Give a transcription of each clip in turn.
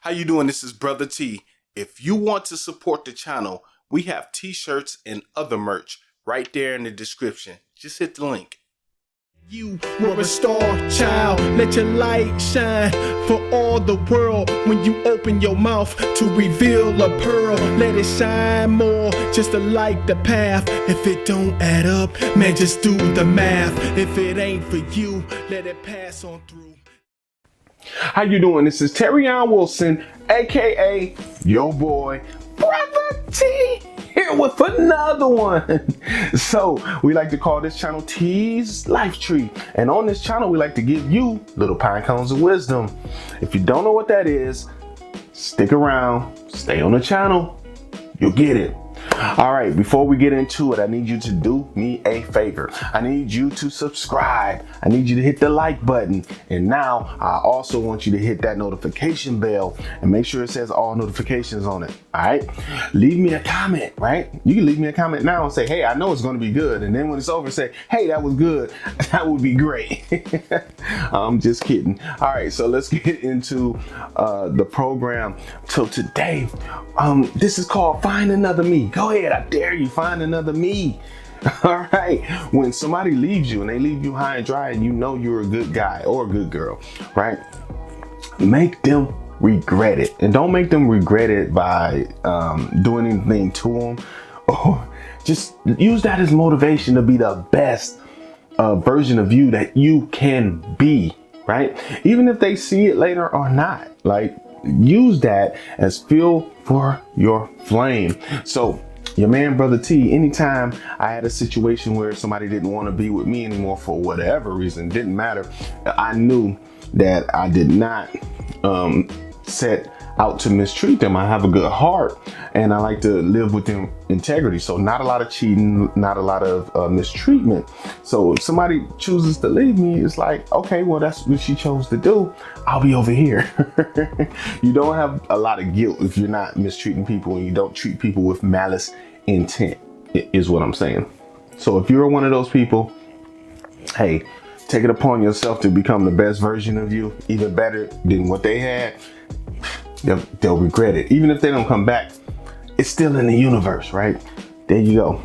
How you doing? This is Brother T. If you want to support the channel, we have t-shirts and other merch right there in the description. Just hit the link. You were a star child, let your light shine for all the world. When you open your mouth to reveal a pearl, let it shine more, just to light the path. If it don't add up, man, just do the math. If it ain't for you, let it pass on through. How you doing? This is Terrion Wilson, aka your boy Brotha T, here with another one. So we like to call this channel T's Life Tree, and on this channel we like to give you little pine cones of wisdom. If you don't know what that is, stick around, stay on the channel, you'll get it. All right, before we get into it, I need you to do me a favor. I need you to subscribe. I need you to hit the like button. And now I also want you to hit that notification bell and make sure it says all notifications on it. All right, leave me a comment, right? You can leave me a comment now and say, hey, I know it's going to be good. And then when it's over, say, hey, that was good. That would be great. I'm just kidding. All right, so let's get into the program. So today, this is called Find Another Me. Go ahead, I dare you, find another me. All right, when somebody leaves you and they leave you high and dry and you know you're a good guy or a good girl, right? Make them regret it, and don't make them regret it by doing anything to them, or just use that as motivation to be the best version of you that you can be, right? Even if they see it later or not, like use that as fuel for your flame. So your man Brotha T, anytime I had a situation where somebody didn't want to be with me anymore for whatever reason, didn't matter, I knew that I did not set out to mistreat them. I have a good heart and I like to live with them integrity. So not a lot of cheating, not a lot of mistreatment. So if somebody chooses to leave me, it's like, okay, well, that's what she chose to do. I'll be over here. You don't have a lot of guilt if you're not mistreating people and you don't treat people with malice intent, is what I'm saying. So if you're one of those people, hey, take it upon yourself to become the best version of you, even better than what they had. They'll regret it. Even if they don't come back, it's still in the universe, right? There you go.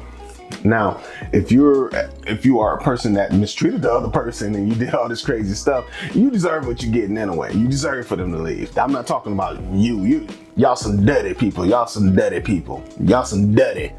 Now, if you are a person that mistreated the other person and you did all this crazy stuff, you deserve what you're getting anyway. You deserve for them to leave. I'm not talking about y'all some dirty people. Y'all some dirty people. Y'all some dirty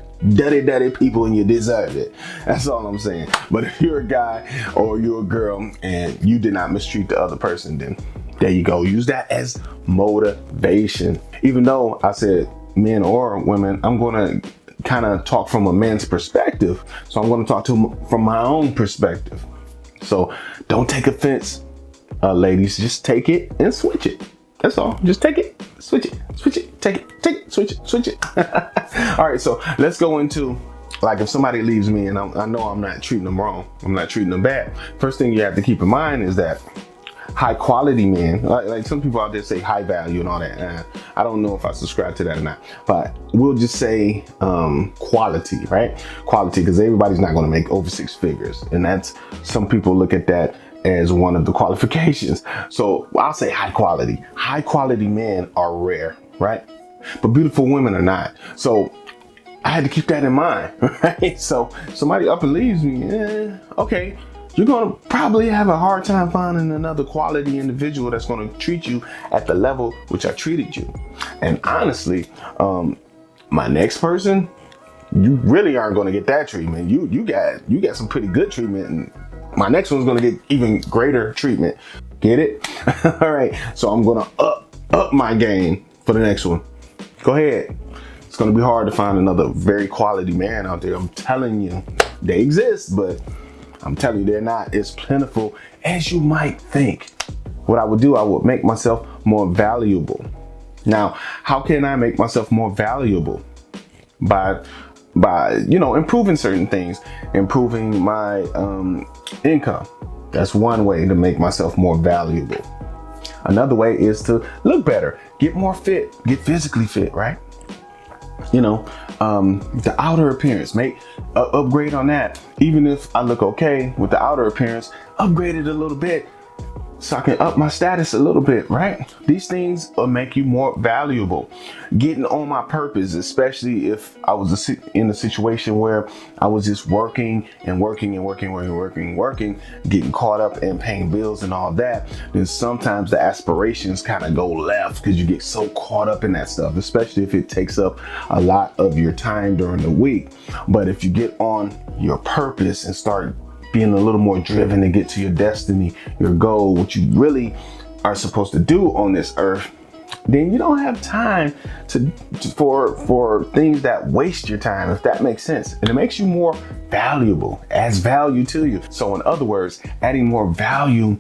people, and you deserve it. That's all I'm saying. But if you're a guy or you're a girl and you did not mistreat the other person, then there you go. Use that as motivation. Even though I said men or women, I'm going to kind of talk from a man's perspective. So I'm going to talk to them from my own perspective. So don't take offense, ladies. Just take it and switch it. That's all. Just take it, switch it, take it, switch it. All right, so let's go into, like, if somebody leaves me and I know I'm not treating them wrong, I'm not treating them bad. First thing you have to keep in mind is that high quality men, like some people out there say high value and all that. I don't know if I subscribe to that or not, but we'll just say quality, right? Quality, because everybody's not going to make over 6 figures. And that's, some people look at that as one of the qualifications. So I'll say high quality. High quality men are rare, right? But beautiful women are not. So I had to keep that in mind, right? So somebody up and leaves me, okay. You're going to probably have a hard time finding another quality individual that's going to treat you at the level which I treated you. And honestly, my next person, you really aren't going to get that treatment. You got some pretty good treatment, and my next one's going to get even greater treatment. Get it? All right. So I'm going to up my game for the next one. Go ahead. It's going to be hard to find another very quality man out there. I'm telling you, they exist, but I'm telling you, they're not as plentiful as you might think. What I would do, I would make myself more valuable. Now, how can I make myself more valuable? By improving certain things, improving my income. That's one way to make myself more valuable. Another way is to look better, get more fit, get physically fit, right? The outer appearance, make upgrade on that. Even if I look okay with the outer appearance, upgrade it a little bit so I can up my status a little bit, right? These things will make you more valuable. Getting on my purpose, especially if I was in a situation where I was just working, getting caught up in paying bills and all that, then sometimes the aspirations kind of go left because you get so caught up in that stuff, especially if it takes up a lot of your time during the week. But if you get on your purpose and start being a little more driven to get to your destiny, your goal, what you really are supposed to do on this earth, then you don't have time for things that waste your time, if that makes sense. And it makes you more valuable, adds value to you. So in other words, adding more value,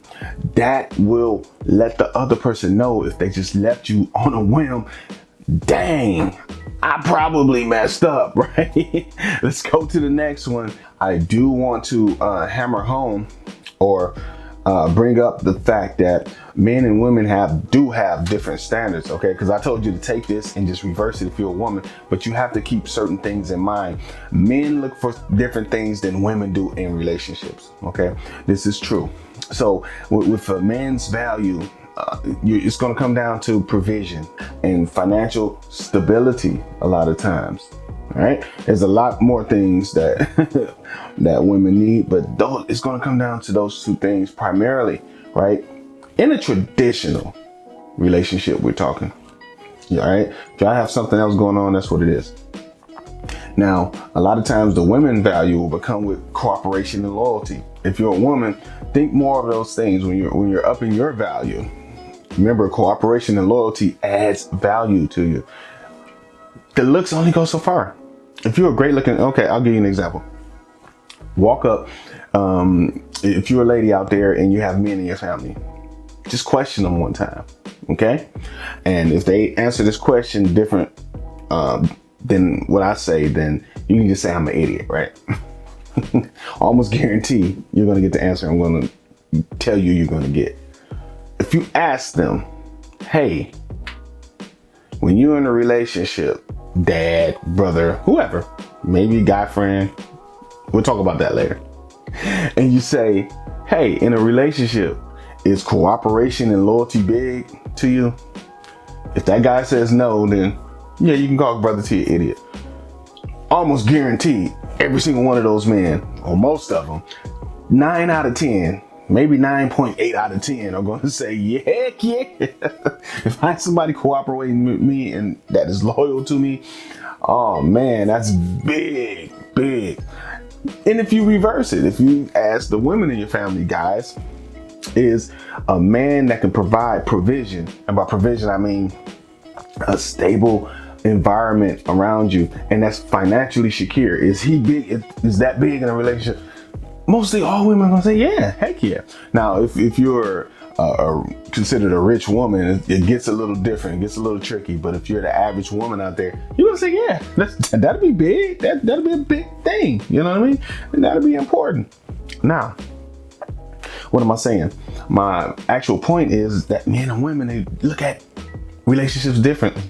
that will let the other person know if they just left you on a whim, dang, I probably messed up, right? Let's go to the next one. I do want to hammer home or bring up the fact that men and women do have different standards, okay? Because I told you to take this and just reverse it if you're a woman, but you have to keep certain things in mind. Men look for different things than women do in relationships, okay? This is true. So with a man's value, it's going to come down to provision and financial stability a lot of times. All right, there's a lot more things that that women need, but it's going to come down to those two things primarily, right? In a traditional relationship, we're talking. All right, if y'all have something else going on, that's what it is. Now, a lot of times the women value will become with cooperation and loyalty. If you're a woman, think more of those things when you're upping your value. Remember, cooperation and loyalty adds value to you. The looks only go so far. If you're a great looking, okay, I'll give you an example. Walk up, if you're a lady out there and you have men in your family, just question them one time, okay? And if they answer this question different than what I say, then you can just say I'm an idiot, right? Almost guarantee you're gonna get the answer I'm gonna tell you you're gonna get. If you ask them, hey, when you're in a relationship, dad, brother, whoever, maybe guy friend, we'll talk about that later. And you say, hey, in a relationship, is cooperation and loyalty big to you? If that guy says no, then yeah, you can call Brother T an idiot. Almost guaranteed, every single one of those men, or most of them, 9 out of 10, maybe 9.8 out of 10 are going to say, yeah, heck yeah. If I have somebody cooperating with me and that is loyal to me, oh man, that's big, big. And if you reverse it, if you ask the women in your family, guys, is a man that can provide provision, and by provision I mean a stable environment around you, and that's financially secure. Is he big? Is that big in a relationship? Mostly all women are gonna say, yeah, heck yeah. Now, if you're considered a rich woman, it gets a little different, it gets a little tricky. But if you're the average woman out there, you're gonna say, yeah, that'll be big. That'll be a big thing. You know what I mean? And that'll be important. Now, what am I saying? My actual point is that men and women, they look at relationships differently.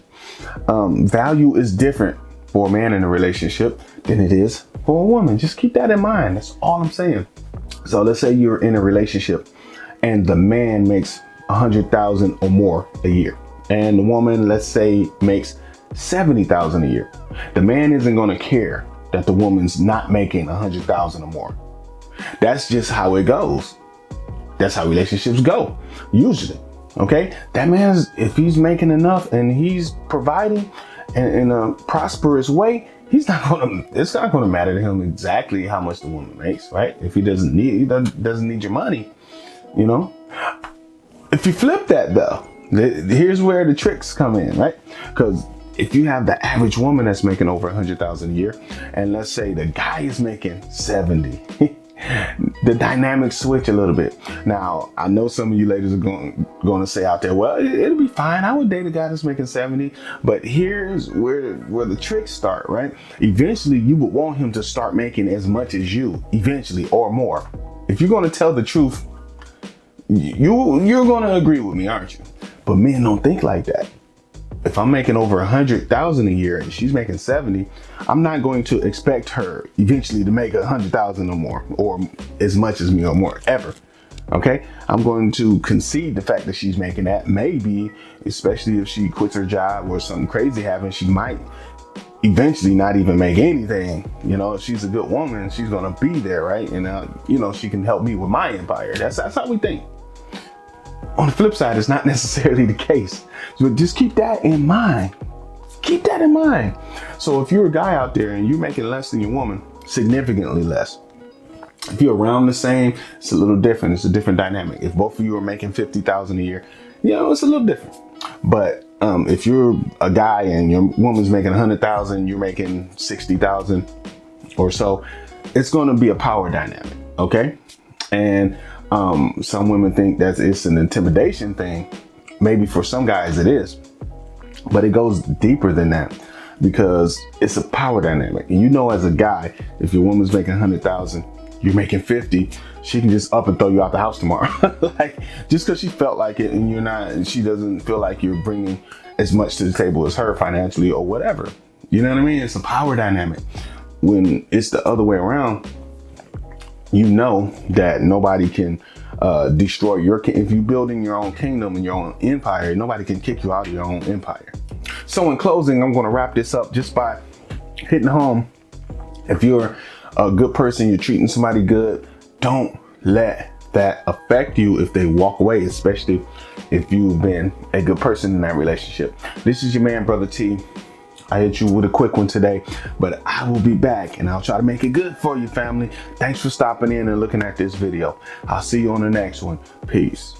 Value is different for a man in a relationship than it is for a woman. Just keep that in mind. That's all I'm saying. So let's say you're in a relationship and the man makes 100,000 or more a year, and the woman, let's say, makes 70,000 a year. The man isn't going to care that the woman's not making 100,000 or more. That's just how it goes. That's how relationships go, usually. Okay, that man, if he's making enough and he's providing in a prosperous way, it's not gonna matter to him exactly how much the woman makes, right? If he doesn't need your money, you know. If you flip that though, here's where the tricks come in, right? Because if you have the average woman that's making over 100,000 a year, and let's say the guy is making 70, the dynamics switch a little bit. Now, I know some of you ladies are going to say out there, well, it'll be fine. I would date a guy that's making 70. But here's where the tricks start, right? Eventually, you would want him to start making as much as you, eventually, or more. If you're going to tell the truth, you're going to agree with me, aren't you? But men don't think like that. If I'm making over 100,000 a year and she's making 70, I'm not going to expect her eventually to make 100,000 or more, or as much as me or more, ever. Okay, I'm going to concede the fact that she's making that. Maybe, especially if she quits her job or something crazy happens, she might eventually not even make anything. You know, if she's a good woman, she's gonna be there, right? And you know, she can help me with my empire. That's how we think. On the flip side, it's not necessarily the case. So just keep that in mind. Keep that in mind. So if you're a guy out there and you're making less than your woman, significantly less. If you're around the same, it's a little different. It's a different dynamic. If both of you are making 50,000 a year, you know, it's a little different. But if you're a guy and your woman's making 100,000, you're making 60,000 or so, it's going to be a power dynamic. Okay. And some women think that it's an intimidation thing. Maybe for some guys it is, but it goes deeper than that because it's a power dynamic. And you know, as a guy, if your woman's making 100,000, you're making 50, she can just up and throw you out the house tomorrow. Like, just because she felt like it and you're not, she doesn't feel like you're bringing as much to the table as her financially or whatever. You know what I mean? It's a power dynamic. When it's the other way around, you know that nobody can destroy your, if you're building your own kingdom and your own empire, nobody can kick you out of your own empire. So in closing, I'm going to wrap this up just by hitting home. If you're a good person, you're treating somebody good, don't let that affect you if they walk away, especially if you've been a good person in that relationship. This is your man, Brotha T. I hit you with a quick one today, but I will be back and I'll try to make it good for you, family. Thanks for stopping in and looking at this video. I'll see you on the next one. Peace.